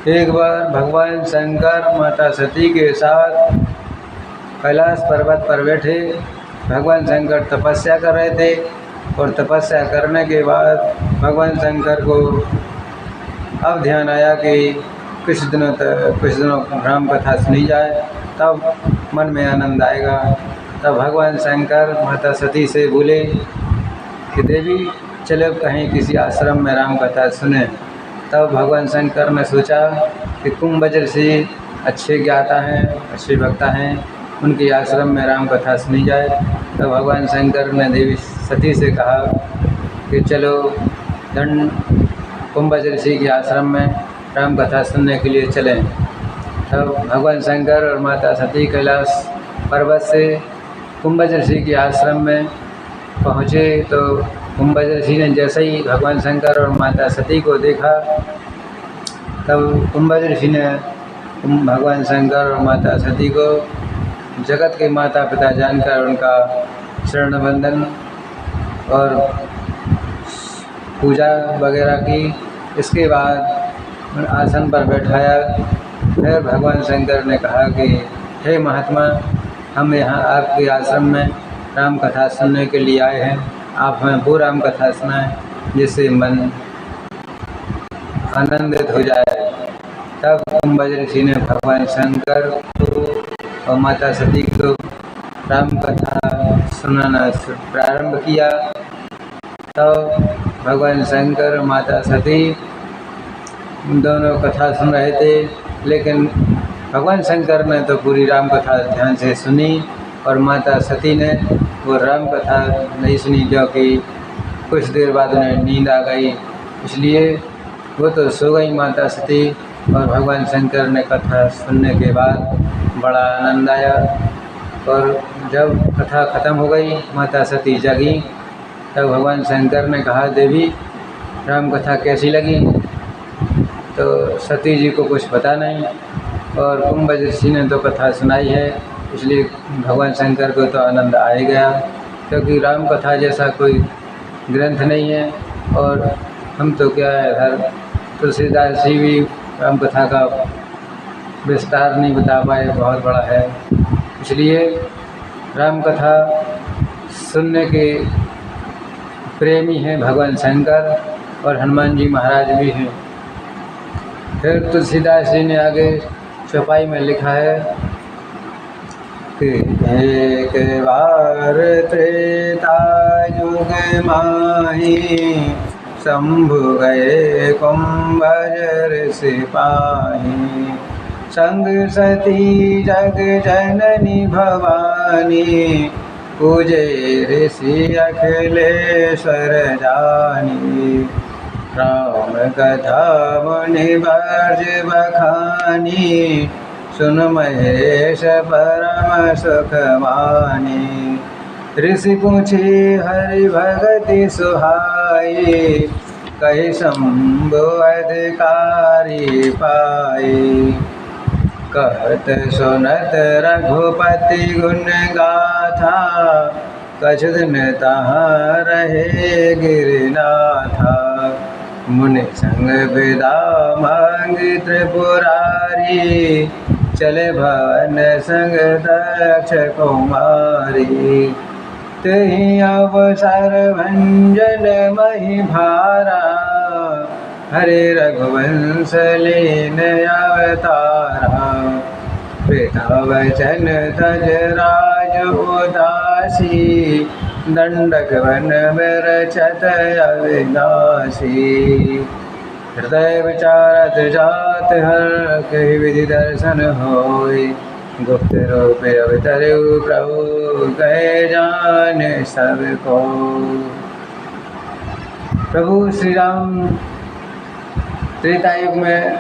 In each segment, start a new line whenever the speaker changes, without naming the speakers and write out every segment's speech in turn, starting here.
एक बार भगवान शंकर माता सती के साथ कैलाश पर्वत पर बैठे। भगवान शंकर तपस्या कर रहे थे और तपस्या करने के बाद भगवान शंकर को अब ध्यान आया कि कुछ दिनों राम कथा सुनी जाए, तब मन में आनंद आएगा। तब भगवान शंकर माता सती से बोले कि देवी चलो कहीं किसी आश्रम में राम कथा सुने। तब भगवान शंकर ने सोचा कि कुंभज ऋषि अच्छे ज्ञाता हैं, अच्छे वक्ता हैं, उनके आश्रम में राम कथा सुनी जाए। तब भगवान शंकर ने देवी सती से कहा कि चलो कुंभज ऋषि के आश्रम में राम कथा सुनने के लिए चलें। तब भगवान शंकर और माता सती कैलाश पर्वत से कुंभज ऋषि के आश्रम में पहुँचे। तो कुंभज ऋषि ने जैसे ही भगवान शंकर और माता सती को देखा, तब कुंभज ऋषि ने भगवान शंकर और माता सती को जगत के माता पिता जानकर उनका शरण वंदन और पूजा वगैरह की। इसके बाद आसन पर बैठाया। फिर भगवान शंकर ने कहा कि हे महात्मा, हम यहाँ आपके आश्रम में राम कथा सुनने के लिए आए हैं, आप हमें वो राम कथा सुनाएं जिससे मन आनंदित हो जाए। तब कुंभज ऋषि ने भगवान शंकर को और माता सती को राम कथा सुनाना प्रारंभ किया। तब भगवान शंकर माता सती दोनों कथा सुन रहे थे, लेकिन भगवान शंकर ने तो पूरी राम कथा ध्यान से सुनी और माता सती ने वो राम कथा नहीं सुनी, क्योंकि कुछ देर बाद उन्हें नींद आ गई, इसलिए वो तो सो गई माता सती। और भगवान शंकर ने कथा सुनने के बाद बड़ा आनंद आया। और जब कथा ख़त्म हो गई, माता सती जगी। तब भगवान शंकर ने कहा, देवी राम कथा कैसी लगी? तो सती जी को कुछ पता नहीं और कुंभज ऋषि ने तो कथा सुनाई है, इसलिए भगवान शंकर को तो आनंद आ ही गया, क्योंकि राम कथा जैसा कोई ग्रंथ नहीं है। और हम तो क्या है, हर तुलसीदास जी भी राम कथा का विस्तार नहीं बता पाए, बहुत बड़ा है। इसलिए राम कथा सुनने के प्रेमी हैं भगवान शंकर और हनुमान जी महाराज भी हैं। फिर तुलसीदास जी ने आगे चौपाई में लिखा है कि एक बार त्रेता युग माही, शंभु गए कुंभज ऋषि पाही। संग सती जग जननी भवानी, पूजे ऋषि अखिलेश्वर जानी। राम कथा मुनि वर्ज बखानी, सुन महेश परम सुख मानी। ऋषि पूछे हरि भगति सुहाई, कहि शंभु अधिकारी पाई। कहत सुनत रघुपति गुण गाथा, कछु दिन तहाँ रहे गिरनाथा। मुनि संग विदा मांगी त्रिपुरारी, चले भवन संग दक्ष कुमारी। तेहि अवसर भंजन मही भारा, हरे रघुवंश लीन अवतारा। पिता वचन तज राज उदासी, दंडक वन विरचत अविनाशी। हृदय विचारत जात हर, कहि विधि दर्शन होय। गुप्त रूप अवतरु प्रभु, कहे जान सब को। प्रभु श्री राम त्रेता युग में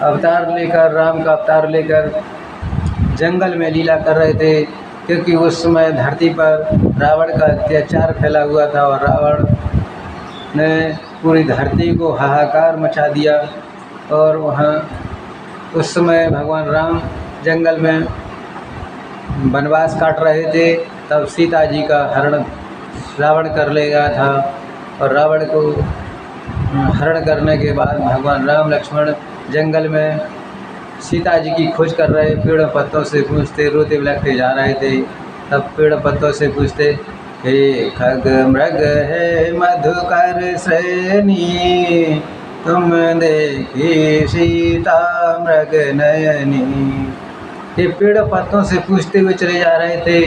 अवतार लेकर, राम का अवतार लेकर जंगल में लीला कर रहे थे, क्योंकि उस समय धरती पर रावण का अत्याचार फैला हुआ था और रावण ने पूरी धरती को हाहाकार मचा दिया। और वहाँ उस समय भगवान राम जंगल में वनवास काट रहे थे, तब सीता जी का हरण रावण कर ले गया था और रावण को हरण करने के बाद भगवान राम लक्ष्मण जंगल में सीता जी की खोज कर रहे, पेड़ पत्तों से पूछते, रोते बिलखते जा रहे थे। तब पेड़ पत्तों से पूछते, हे खग मृग है मधुकर श्रेणी, तुम देखी सीता मृग नयनी। ये पेड़ पत्तों से पूछते हुए चले जा रहे थे।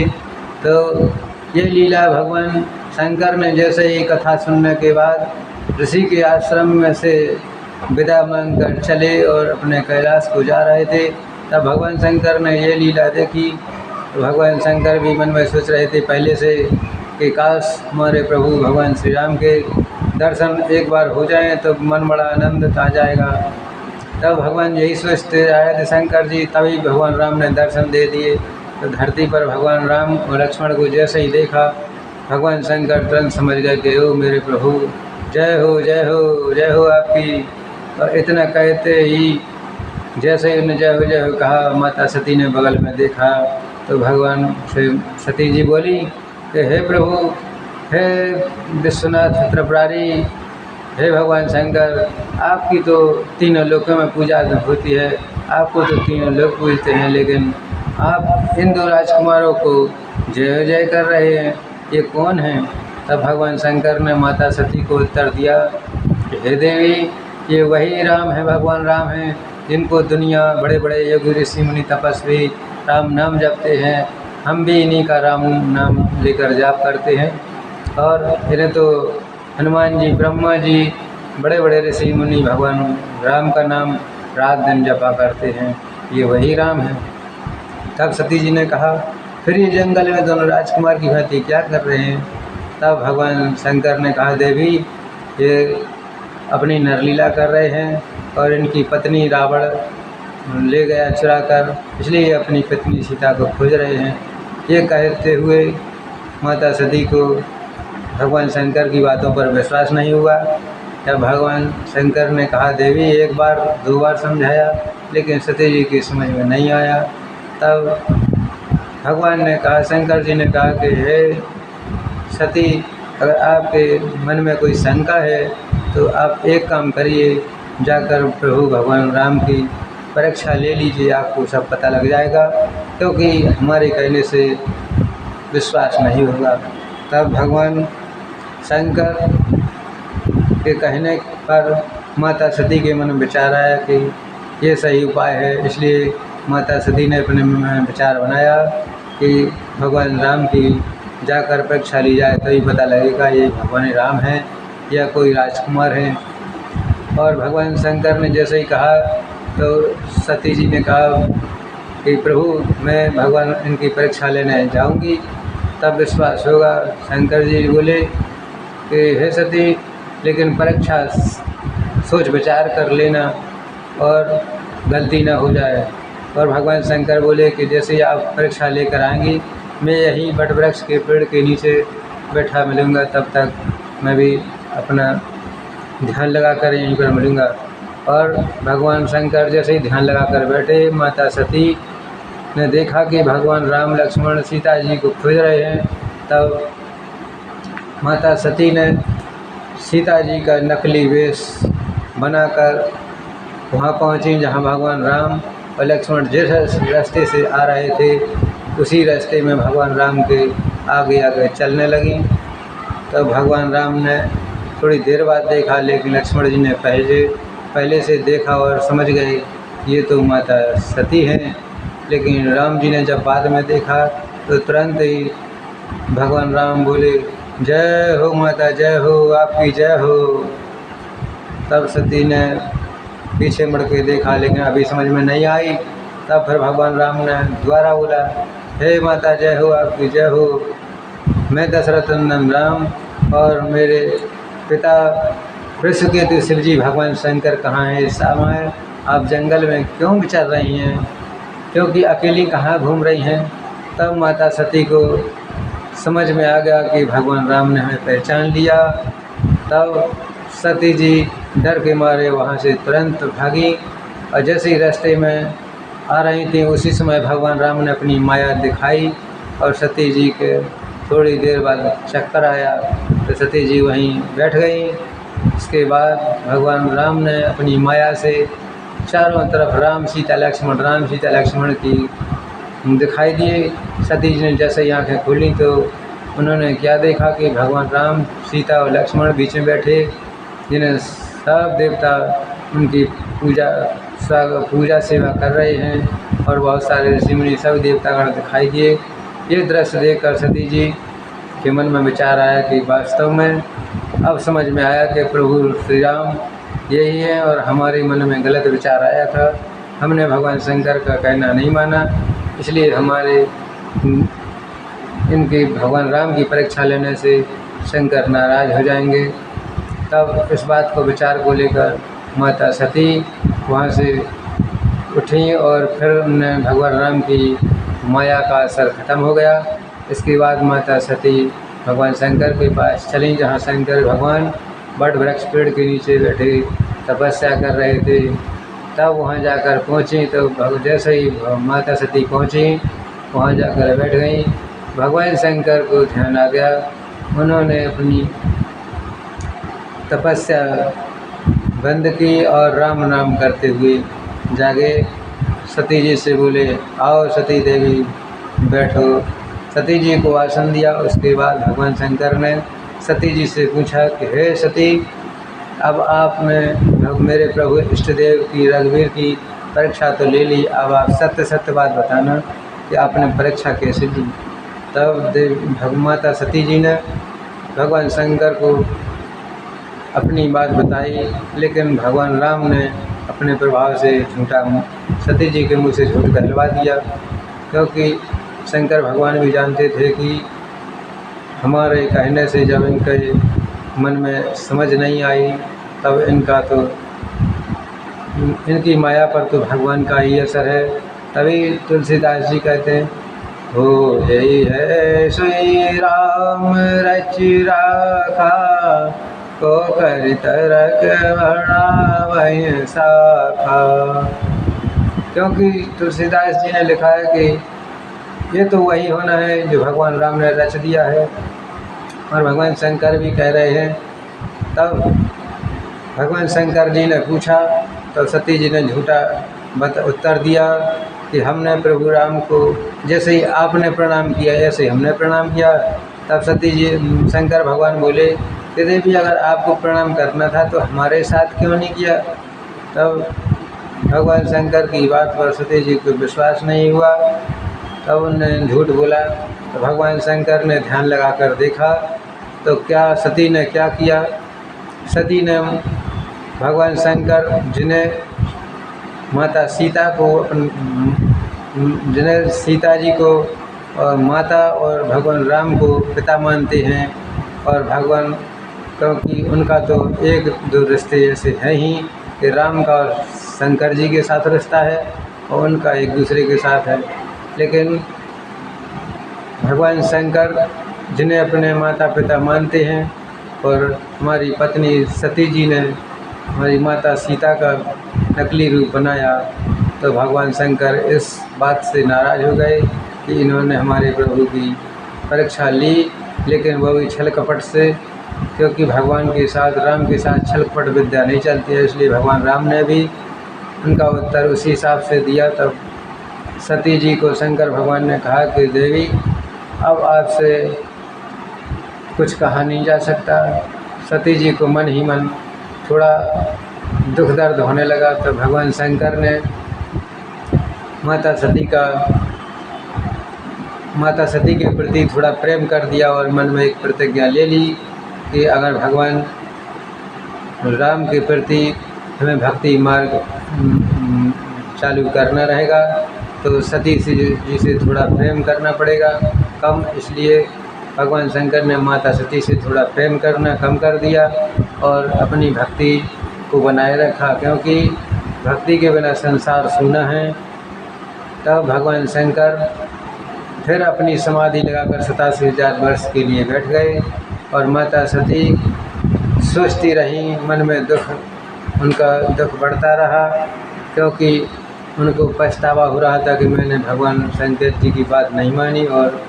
तो ये लीला भगवान शंकर ने जैसे ही कथा सुनने के बाद ऋषि के आश्रम में से विदा मांगकर चले और अपने कैलाश को जा रहे थे, तब भगवान शंकर ने ये लीला देखी। तो भगवान शंकर भी मन में सोच रहे थे पहले से कि काश हमारे प्रभु भगवान श्री राम के दर्शन एक बार हो जाएं तो मन बड़ा आनंद आ जाएगा। तब भगवान यही सोचते आए थे शंकर जी, तभी भगवान राम ने दर्शन दे दिए। तो धरती पर भगवान राम और लक्ष्मण को जैसे ही देखा, भगवान शंकर तुरंत समझ गए कि ओ मेरे प्रभु, जय हो जय हो जय हो आपकी। और इतना कहते ही जैसे ही उन्हें जय हो कहा, माता सती ने बगल में देखा तो भगवान से सती जी बोली कि हे प्रभु, हे विश्वनाथ त्रिपुरारी, हे भगवान शंकर, आपकी तो तीनों लोकों में पूजा होती है, आपको तो तीनों लोग पूजते हैं, लेकिन आप इन दो राजकुमारों को जय जय कर रहे हैं, ये कौन हैं? तब भगवान शंकर ने माता सती को उत्तर दिया कि हे देवी, ये वही राम है, भगवान राम हैं, जिनको दुनिया बड़े बड़े योगी ऋषि मुनि तपस्वी राम नाम जपते हैं। हम भी इन्हीं का राम नाम लेकर जाप करते हैं। और इन्हें तो हनुमान जी, ब्रह्मा जी, बड़े बड़े ऋषि मुनि भगवान राम का नाम रात दिन जपा करते हैं, ये वही राम है। तब सती जी ने कहा, फिर ये जंगल में दोनों राजकुमार की भांति क्या कर रहे हैं? तब भगवान शंकर ने कहा, देवी, ये अपनी नरलीला कर रहे हैं और इनकी पत्नी रावण ले गया चुरा कर, इसलिए ये अपनी पत्नी सीता को खोज रहे हैं। ये कहते हुए माता सती को भगवान शंकर की बातों पर विश्वास नहीं हुआ। तब भगवान शंकर ने कहा, देवी, एक बार दो बार समझाया, लेकिन सती जी की समझ में नहीं आया। तब भगवान ने कहा, शंकर जी ने कहा कि हे सती, अगर आपके मन में कोई शंका है तो आप एक काम करिए, जाकर प्रभु भगवान राम की परीक्षा ले लीजिए, आपको सब पता लग जाएगा, क्योंकि हमारे कहने से विश्वास नहीं होगा। तब भगवान शंकर के कहने पर माता सती के मन में विचार आया कि ये सही उपाय है, इसलिए माता सती ने अपने मन में विचार बनाया कि भगवान राम की जाकर परीक्षा ली जाए तो ही पता लगेगा ये भगवान राम हैं या कोई राजकुमार हैं। और भगवान शंकर ने जैसे ही कहा तो सती जी ने कहा कि प्रभु, मैं भगवान इनकी परीक्षा लेने जाऊंगी, तब विश्वास होगा। शंकर जी बोले कि हे सती, लेकिन परीक्षा सोच विचार कर लेना और गलती ना हो जाए। और भगवान शंकर बोले कि जैसे ही आप परीक्षा लेकर आएंगी, मैं यही वट वृक्ष के पेड़ के नीचे बैठा मिलूँगा, तब तक मैं भी अपना ध्यान लगाकर यहीं पर मिलूँगा। और भगवान शंकर जैसे ही ध्यान लगाकर बैठे, माता सती ने देखा कि भगवान राम लक्ष्मण सीता जी को खोज रहे हैं। तब माता सती ने सीता जी का नकली वेश बनाकर वहाँ पहुँची जहाँ भगवान राम और लक्ष्मण जिस रास्ते से आ रहे थे, उसी रास्ते में भगवान राम के आगे आगे चलने लगी। तब भगवान राम ने थोड़ी देर बाद देखा, लेकिन लक्ष्मण जी ने पहले से देखा और समझ गए ये तो माता सती हैं। लेकिन राम जी ने जब बाद में देखा तो तुरंत ही भगवान राम बोले, जय हो माता, जय हो, आपकी जय हो। तब सती ने पीछे मुड़ के देखा, लेकिन अभी समझ में नहीं आई। तब फिर भगवान राम ने दोबारा बोला, हे माता, जय हो, आपकी जय हो, मैं दशरथ नंदन राम और मेरे पिता वृषकेतु शिव जी भगवान शंकर कहाँ हैं इस समय? आप जंगल में क्यों विचर रही हैं, क्योंकि अकेली कहाँ घूम रही हैं? तब माता सती को समझ में आ गया कि भगवान राम ने हमें पहचान लिया। तब सती जी डर के मारे वहाँ से तुरंत भागी और जैसे ही रास्ते में आ रही थी, उसी समय भगवान राम ने अपनी माया दिखाई और सती जी के थोड़ी देर बाद चक्कर आया तो सती जी वहीं बैठ गई। इसके बाद भगवान राम ने अपनी माया से चारों तरफ राम सीता लक्ष्मण की दिखाई दिए। सती जी ने जैसे ही आँखें खोली तो उन्होंने क्या देखा कि भगवान राम, सीता और लक्ष्मण बीच में बैठे, जिन्हें सब देवता उनकी पूजा सेवा कर रहे हैं और बहुत सारे ऋषि मुनि सब देवतागण दिखाई दिए। ये दृश्य देखकर सती जी के मन में विचार आया कि वास्तव में अब समझ में आया कि प्रभु श्री राम यही है और हमारे मन में गलत विचार आया था। हमने भगवान शंकर का कहना नहीं माना, इसलिए हमारे इनकी भगवान राम की परीक्षा लेने से शंकर नाराज़ हो जाएंगे। तब इस बात को विचार को लेकर माता सती वहाँ से उठी और फिर उन्होंने भगवान राम की माया का असर खत्म हो गया। इसके बाद माता सती भगवान शंकर के पास चलीं, जहाँ शंकर भगवान बड़ वृक्ष पेड़ के नीचे बैठे तपस्या कर रहे थे। तब वहाँ जाकर पहुँची तो जैसे ही माता सती पहुँची वहाँ जाकर बैठ गई। भगवान शंकर को ध्यान आ गया, उन्होंने अपनी तपस्या बंद की और राम नाम करते हुए जागे। सती जी से बोले, आओ सती देवी बैठो। सती जी को आसन दिया। उसके बाद भगवान शंकर ने सती जी से पूछा कि हे सती, अब आपने मेरे प्रभु इष्टदेव की रघुवीर की परीक्षा तो ले ली, अब आप सत्य सत्य बात बताना कि आपने परीक्षा कैसे दी। तब माता सती जी ने भगवान शंकर को अपनी बात बताई, लेकिन भगवान राम ने अपने प्रभाव से झूठा सती जी के मुँह से झूठ कहलवा दिया, क्योंकि शंकर भगवान भी जानते थे कि हमारे कहने से जब इनके मन में समझ नहीं आई तब इनकी माया पर तो भगवान का ही असर है। तभी तुलसीदास जी कहते हैं, हो यही है श्री राम रच राखा, को कर तरक बढ़ावै शाखा। क्योंकि तुलसीदास जी ने लिखा है कि ये तो वही होना है जो भगवान राम ने रच दिया है, और भगवान शंकर भी कह रहे हैं। तब भगवान शंकर जी ने पूछा तो सती जी ने झूठा उत्तर दिया कि हमने प्रभु राम को जैसे ही आपने प्रणाम किया ऐसे ही हमने प्रणाम किया। तब सती जी शंकर भगवान बोले कि देवी, अगर आपको प्रणाम करना था तो हमारे साथ क्यों नहीं किया। तब भगवान शंकर की बात पर सती जी को विश्वास नहीं हुआ, तब उन्होंने झूठ बोला। तो भगवान शंकर ने ध्यान लगाकर देखा तो क्या सती ने क्या किया। सती ने भगवान शंकर जिन्हें माता सीता को जिन्हें सीता जी को और माता और भगवान राम को पिता मानते हैं, और भगवान क्योंकि उनका तो एक दो रिश्ते ऐसे हैं ही कि राम का और शंकर जी के साथ रिश्ता है और उनका एक दूसरे के साथ है। लेकिन भगवान शंकर जिन्हें अपने माता पिता मानते हैं और हमारी पत्नी सती जी ने हमारी माता सीता का नकली रूप बनाया, तो भगवान शंकर इस बात से नाराज़ हो गए कि इन्होंने हमारे प्रभु की परीक्षा ली, लेकिन वो भी छल कपट से, क्योंकि भगवान के साथ राम के साथ छल कपट विद्या नहीं चलती है, इसलिए भगवान राम ने भी उनका उत्तर उसी हिसाब से दिया। तब सती जी को शंकर भगवान ने कहा कि देवी, अब आपसे कुछ कहा नहीं जा सकता। सती जी को मन ही मन थोड़ा दुख दर्द होने लगा। तो भगवान शंकर ने माता सती के प्रति थोड़ा प्रेम कर दिया और मन में एक प्रतिज्ञा ले ली कि अगर भगवान राम के प्रति हमें भक्ति मार्ग चालू करना रहेगा तो सती जी से थोड़ा प्रेम करना पड़ेगा कम। इसलिए भगवान शंकर ने माता सती से थोड़ा प्रेम करना कम कर दिया और अपनी भक्ति को बनाए रखा, क्योंकि भक्ति के बिना संसार सूना है। तब भगवान शंकर फिर अपनी समाधि लगाकर 87,000 वर्ष के लिए बैठ गए और माता सती सोचती रहीं, मन में उनका दुख बढ़ता रहा, क्योंकि उनको पछतावा हो रहा था कि मैंने भगवान शंकर जी की बात नहीं मानी और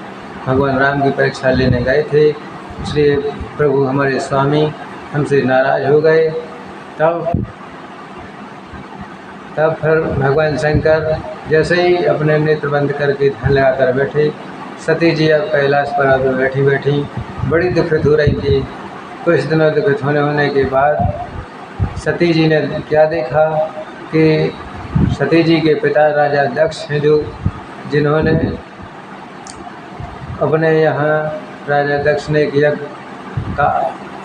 भगवान राम की परीक्षा लेने गए थे। इसलिए प्रभु हमारे स्वामी हमसे नाराज़ हो गए। तब फिर भगवान शंकर जैसे ही अपने नेत्र बंद करके ध्यान लगा कर बैठे, सती जी अब कैलाश पर्वत में बैठी बैठी बड़ी दुखित हो रही थी। कुछ दिनों दुखित होने के बाद सती जी ने क्या देखा कि सती जी के पिता राजा दक्ष हैं, जिन्होंने अपने यहाँ राजा दक्ष ने एक यज्ञ का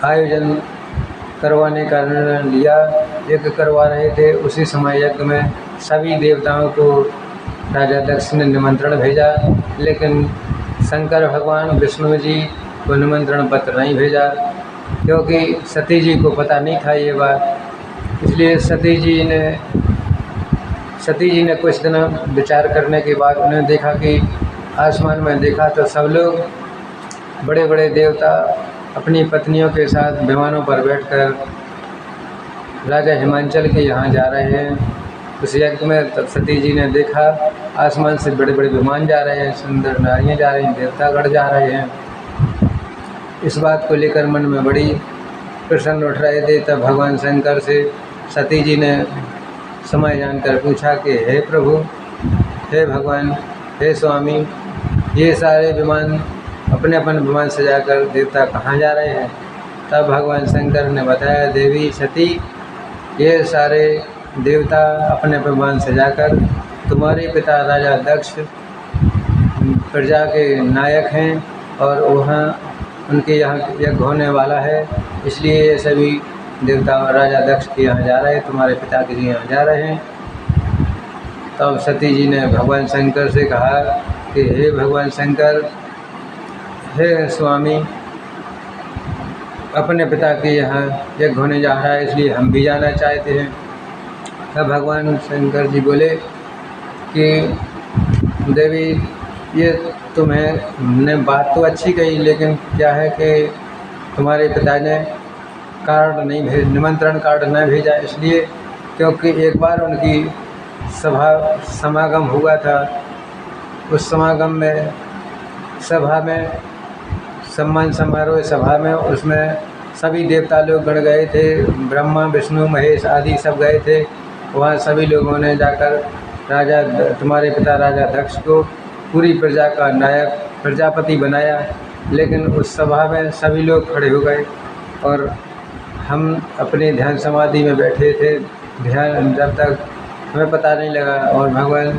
आयोजन करवाने का निर्णय लिया। यज्ञ करवा रहे थे, उसी समय यज्ञ में सभी देवताओं को राजा दक्ष ने निमंत्रण भेजा, लेकिन शंकर भगवान विष्णु जी को निमंत्रण पत्र नहीं भेजा, क्योंकि सती जी को पता नहीं था ये बात। इसलिए सती जी ने कुछ दिन विचार करने के बाद उन्हें देखा कि आसमान में देखा तो सब लोग बड़े बड़े देवता अपनी पत्नियों के साथ विमानों पर बैठकर राजा हिमांचल के यहाँ जा रहे हैं। उस यज्ञ में तब सती जी ने देखा आसमान से बड़े बड़े विमान जा रहे हैं, सुंदर नारियाँ जा रही हैं, देवतागण जा रहे हैं। इस बात को लेकर मन में बड़ी प्रसन्न उठ रहे थे। तब भगवान शंकर से सती जी ने समय जानकर पूछा कि हे प्रभु, हे भगवान, हे स्वामी, ये सारे विमान अपने अपन विमान सजाकर देवता कहाँ जा रहे हैं? तब भगवान शंकर ने बताया, देवी सती, ये सारे देवता अपने विमान सजाकर तुम्हारे पिता राजा दक्ष प्रजा के नायक हैं और वहाँ उनके यहाँ यज्ञ होने वाला है, इसलिए ये सभी देवता राजा दक्ष के यहाँ जा रहे हैं, तुम्हारे पिता के यहाँ जा रहे हैं। तब सती जी ने भगवान शंकर से कहा कि हे भगवान शंकर, हे स्वामी, अपने पिता के यहाँ यज्ञ होने जा रहा है, इसलिए हम भी जाना चाहते हैं। तब भगवान शंकर जी बोले कि देवी, ये तुम्हें बात तो अच्छी कही, लेकिन क्या है कि तुम्हारे पिता ने निमंत्रण कार्ड न भेजा, इसलिए क्योंकि एक बार उनकी समागम हुआ था। उस समागम में सभा में सम्मान समारोह सभा में उसमें सभी देवता लोग गण गए थे, ब्रह्मा विष्णु महेश आदि सब गए थे। वहाँ सभी लोगों ने जाकर तुम्हारे पिता राजा दक्ष को पूरी प्रजा का नायक प्रजापति बनाया, लेकिन उस सभा में सभी लोग खड़े हो गए और हम अपने ध्यान समाधि में बैठे थे। ध्यान जब तक हमें पता नहीं लगा और भगवान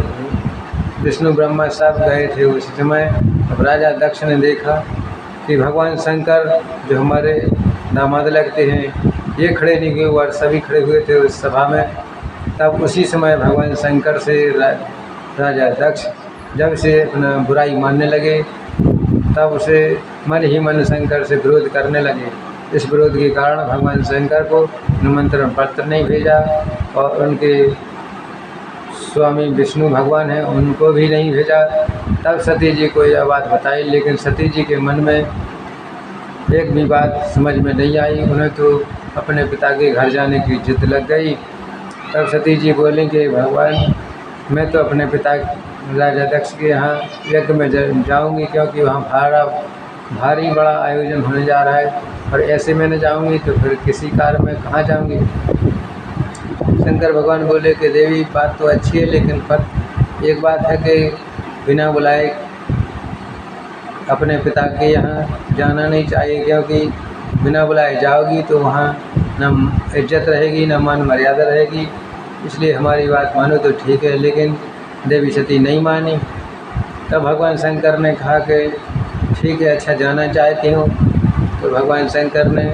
विष्णु ब्रह्मा सब गए थे। उस समय अब राजा दक्ष ने देखा कि भगवान शंकर जो हमारे दामाद लगते हैं, ये खड़े नहीं हुए और सभी खड़े हुए थे उस सभा में। तब उसी समय भगवान शंकर से राजा दक्ष जब से अपना बुराई मानने लगे, तब उसे मन ही मन शंकर से विरोध करने लगे। इस विरोध के कारण भगवान शंकर को निमंत्रण पत्र नहीं भेजा और उनके स्वामी विष्णु भगवान हैं उनको भी नहीं भेजा। तब सती जी को यह बात बताई, लेकिन सती जी के मन में एक भी बात समझ में नहीं आई। उन्हें तो अपने पिता के घर जाने की जिद लग गई। तब सती जी बोली कि भगवान, मैं तो अपने पिता राजा दक्ष के यहाँ यज्ञ में जाऊँगी, क्योंकि वहाँ भारी बड़ा आयोजन होने जा रहा है और ऐसे में न जाऊँगी तो फिर किसी कार्य में कहाँ जाऊँगी। शंकर भगवान बोले कि देवी, बात तो अच्छी है, लेकिन पर एक बात है कि बिना बुलाए अपने पिता के यहाँ जाना नहीं चाहिए, क्योंकि बिना बुलाए जाओगी तो वहाँ न इज्जत रहेगी न मान मर्यादा रहेगी। इसलिए हमारी बात मानो तो ठीक है। लेकिन देवी सती नहीं मानी। तब भगवान शंकर ने कहा कि ठीक है, अच्छा जाना चाहती हूँ। तो भगवान शंकर ने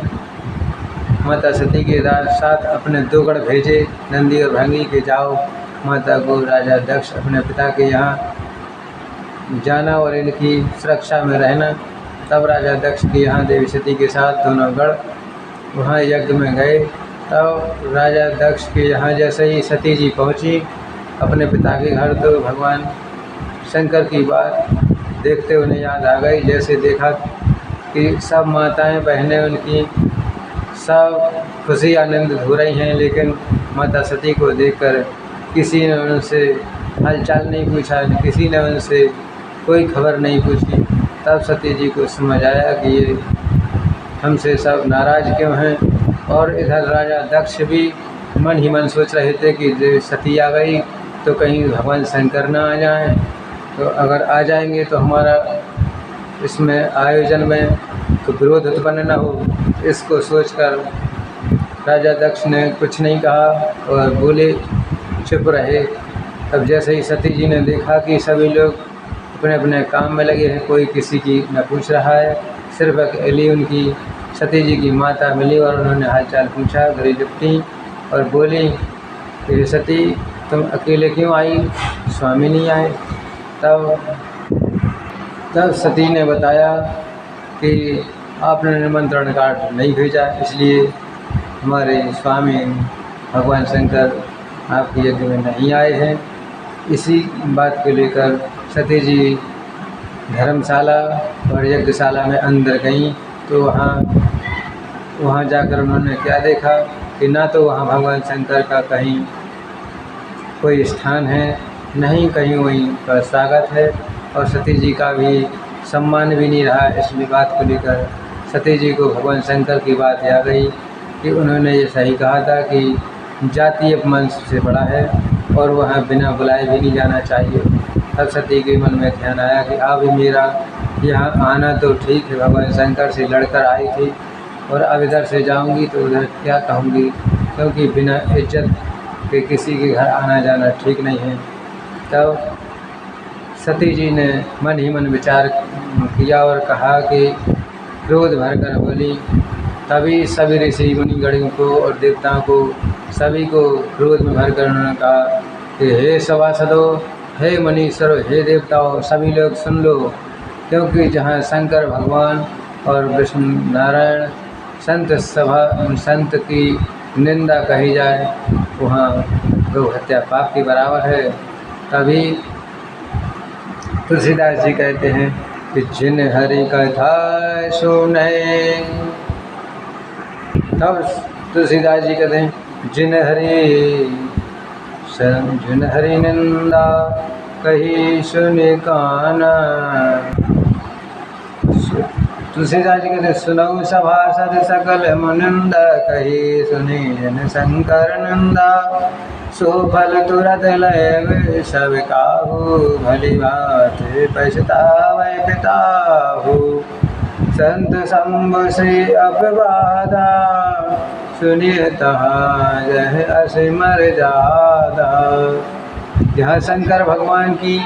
माता सती के साथ अपने 2 गण भेजे, नंदी और भृंगी, के जाओ माता को राजा दक्ष अपने पिता के यहाँ जाना और इनकी सुरक्षा में रहना। तब राजा दक्ष के यहाँ देवी सती के साथ दोनों गण वहाँ यज्ञ में गए। तब राजा दक्ष के यहाँ जैसे ही सती जी पहुँची अपने पिता के घर, तो भगवान शंकर की बात देखते उन्हें याद आ गई। जैसे देखा कि सब माताएं बहनें उनकी सब खुशी आनंदित हो रही हैं, लेकिन माता सती को देखकर किसी ने उनसे हालचाल नहीं पूछा, किसी ने उनसे कोई खबर नहीं पूछी। तब सती जी को समझ आया कि ये हमसे सब नाराज़ क्यों हैं। और इधर राजा दक्ष भी मन ही मन सोच रहे थे कि जो सती आ गई तो कहीं भगवान शंकर ना आ जाएं, तो अगर आ जाएंगे तो हमारा इसमें आयोजन में तो विरोध उत्पन्न न हो। इसको सोचकर राजा दक्ष ने कुछ नहीं कहा और बोले, चुप रहे। तब जैसे ही सती जी ने देखा कि सभी लोग अपने अपने काम में लगे हैं, कोई किसी की न पूछ रहा है, सिर्फ अकेली उनकी सती जी की माता मिली और उन्होंने हालचाल पूछा, गले लिपटी और बोली कि सती तुम अकेले क्यों आई, स्वामी नहीं आए। तब सती ने बताया कि आपने निमंत्रण कार्ड नहीं भेजा, इसलिए हमारे स्वामी भगवान शंकर आपके यज्ञ में नहीं आए हैं। इसी बात को लेकर सती जी धर्मशाला और यज्ञशाला में अंदर गईं, तो वहाँ जाकर उन्होंने क्या देखा कि ना तो वहाँ भगवान शंकर का कहीं कोई स्थान है, नहीं कहीं वहीं पर स्वागत है, और सती जी का भी सम्मान भी नहीं रहा। इसलिए बात को लेकर सती जी को भगवान शंकर की बात याद आई कि उन्होंने ये सही कहा था कि जाति अपमान से बड़ा है और वहाँ बिना बुलाए भी नहीं जाना चाहिए। तब सती के मन में ध्यान आया कि अब मेरा यहाँ आना तो ठीक है, भगवान शंकर से लड़कर आई थी और अब इधर से जाऊँगी तो उधर क्या कहूँगी, क्योंकि बिना इज्जत के किसी के घर आना जाना ठीक नहीं है। तब सती जी ने मन ही मन विचार किया और कहा कि क्रोध भर कर बोली। तभी सभी ऋषि मुनिगणों को और देवताओं को सभी को क्रोध में भर कर उन्होंने कहा कि हे सभासदों, हे मनीश्वरों, हे देवताओं, सभी लोग सुन लो, क्योंकि जहाँ शंकर भगवान और विष्णु नारायण संत की निंदा कही जाए वहाँ गौ हत्या पाप के बराबर है। तभी तुलसीदास जी कहते हैं कि जिन हरि कथा सुने, तब तुलसीदास जी कहते हैं जिन हरि निंदा कही सुनि काना। तुलसीदास जी कहते सुनऊ सभासद सकल मुनिंदा कही सुनि जन शंकर निंदा। सो फल तुरत लय सब काहू भली बात पछतावै पिताहू। संत शंभु श्री अपवादा सुनिए तहाँ जह असिमर जादा। जहाँ शंकर भगवान की,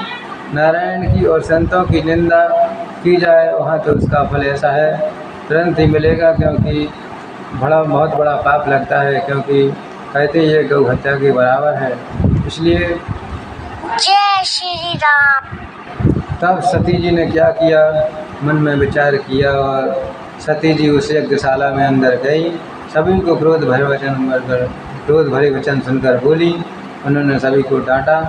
नारायण की और संतों की निंदा की जाए वहाँ तो उसका फल ऐसा है तुरंत ही मिलेगा, क्योंकि बहुत बड़ा पाप लगता है, क्योंकि कहते ये गौ हत्या के बराबर है। इसलिए
जय श्री राम।
तब सती जी ने क्या किया, मन में विचार किया और सती जी उस यज्ञशाला में अंदर गई। सभी को क्रोध भरे वचन सुनकर बोली। उन्होंने सभी को डांटा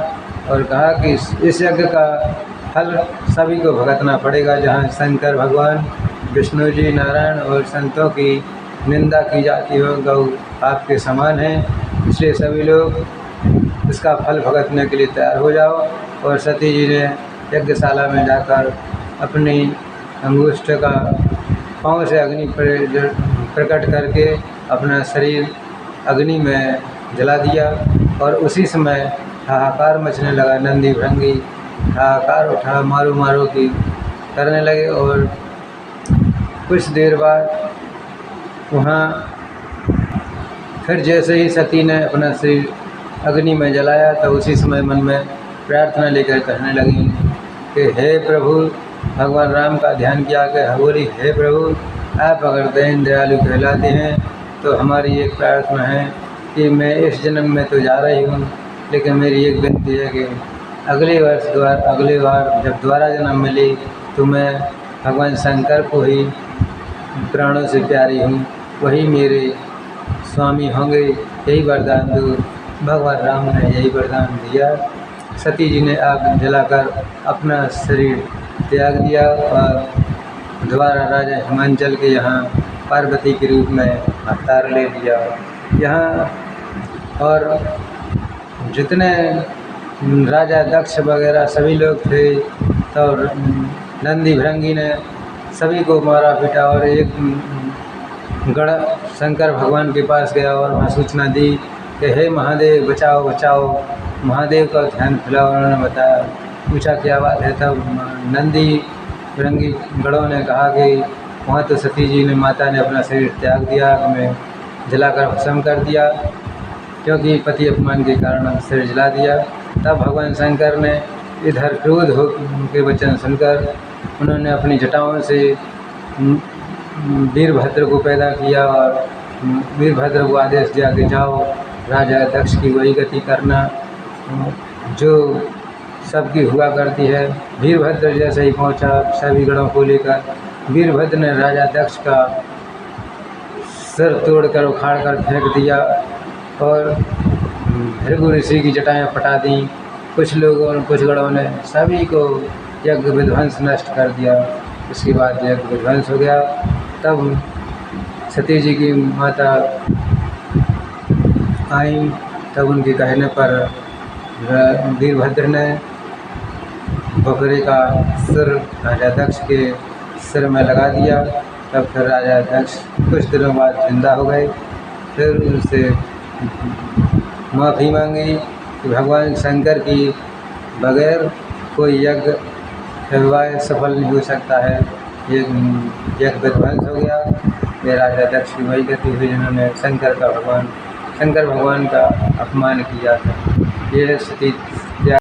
और कहा कि इस यज्ञ का फल सभी को भुगतना पड़ेगा। जहाँ शंकर भगवान, विष्णु जी, नारायण और संतों की निंदा की जाती हो, गौ पाप के समान है। इसलिए सभी लोग इसका फल भुगतने के लिए तैयार हो जाओ। और सती जी ने यज्ञशाला में जाकर अपनी अंगुष्ठ का पाँव से अग्नि प्रकट करके अपना शरीर अग्नि में जला दिया और उसी समय हाहाकार मचने लगा। नंदी भृंगी हाहाकार उठा, मारो मारो की करने लगे। और कुछ देर बाद वहाँ फिर जैसे ही सती ने अपना शरीर अग्नि में जलाया तो उसी समय मन में प्रार्थना लेकर कहने लगी कि हे प्रभु, भगवान राम का ध्यान किया कि बोली, हे प्रभु, आप अगर दीन दयालु कहलाते हैं तो हमारी एक प्रार्थना है कि मैं इस जन्म में तो जा रही हूँ, लेकिन मेरी एक विनती है कि अगले बार जब दोबारा जन्म मिले तो मैं भगवान शंकर को ही प्राणों से प्यारी हूँ, वही मेरे स्वामी होंगे। यही वरदान दो। भगवान राम ने यही वरदान दिया। सती जी ने आग जलाकर अपना शरीर त्याग दिया और दोबारा राजा हिमांचल के यहाँ पार्वती के रूप में अवतार ले लिया। यहाँ और जितने राजा दक्ष वगैरह सभी लोग थे तो नंदी भृंगी ने सभी को मारा पीटा और एक गण शंकर भगवान के पास गया और वहाँ सूचना दी कि हे महादेव बचाओ बचाओ। महादेव का ध्यान खुला। उन्होंने बताया, पूछा क्या बात है। तब नंदी फिरंगी गढ़ों ने कहा कि वहाँ तो सती जी ने माता ने अपना शरीर त्याग दिया, हमें जलाकर भस्म कर दिया, क्योंकि पति अपमान के कारण शरीर जला दिया। तब भगवान शंकर ने इधर क्रोध हो के वचन सुनकर उन्होंने अपनी जटाओं से वीरभद्र को पैदा किया और वीरभद्र को आदेश दिया कि जाओ राजा दक्ष की वही गति करना जो सबकी हुआ करती है। वीरभद्र जैसे ही पहुंचा सभी गढ़ों को लेकर, वीरभद्र ने राजा दक्ष का सिर तोड़कर उखाड़ कर फेंक दिया और भृगु ऋषि की जटाएं पटा दी। कुछ लोगों कुछ गढ़ों ने सभी को यज्ञ विध्वंस नष्ट कर दिया। इसके बाद यज्ञ विध्वंस हो गया। तब सती जी की माता आई। तब उनके कहने पर वीरभद्र ने बकरे का सिर राजा दक्ष के सिर में लगा दिया। तब फिर राजा दक्ष कुछ दिनों बाद जिंदा हो गए। फिर उनसे माफ़ी मांगी कि भगवान शंकर की बगैर कोई यज्ञ विवाह सफल नहीं हो सकता है। ये यज्ञ विध्वंस हो गया। ये राजा दक्ष की वही गति हुई जिन्होंने शंकर भगवान का अपमान किया था। ये सती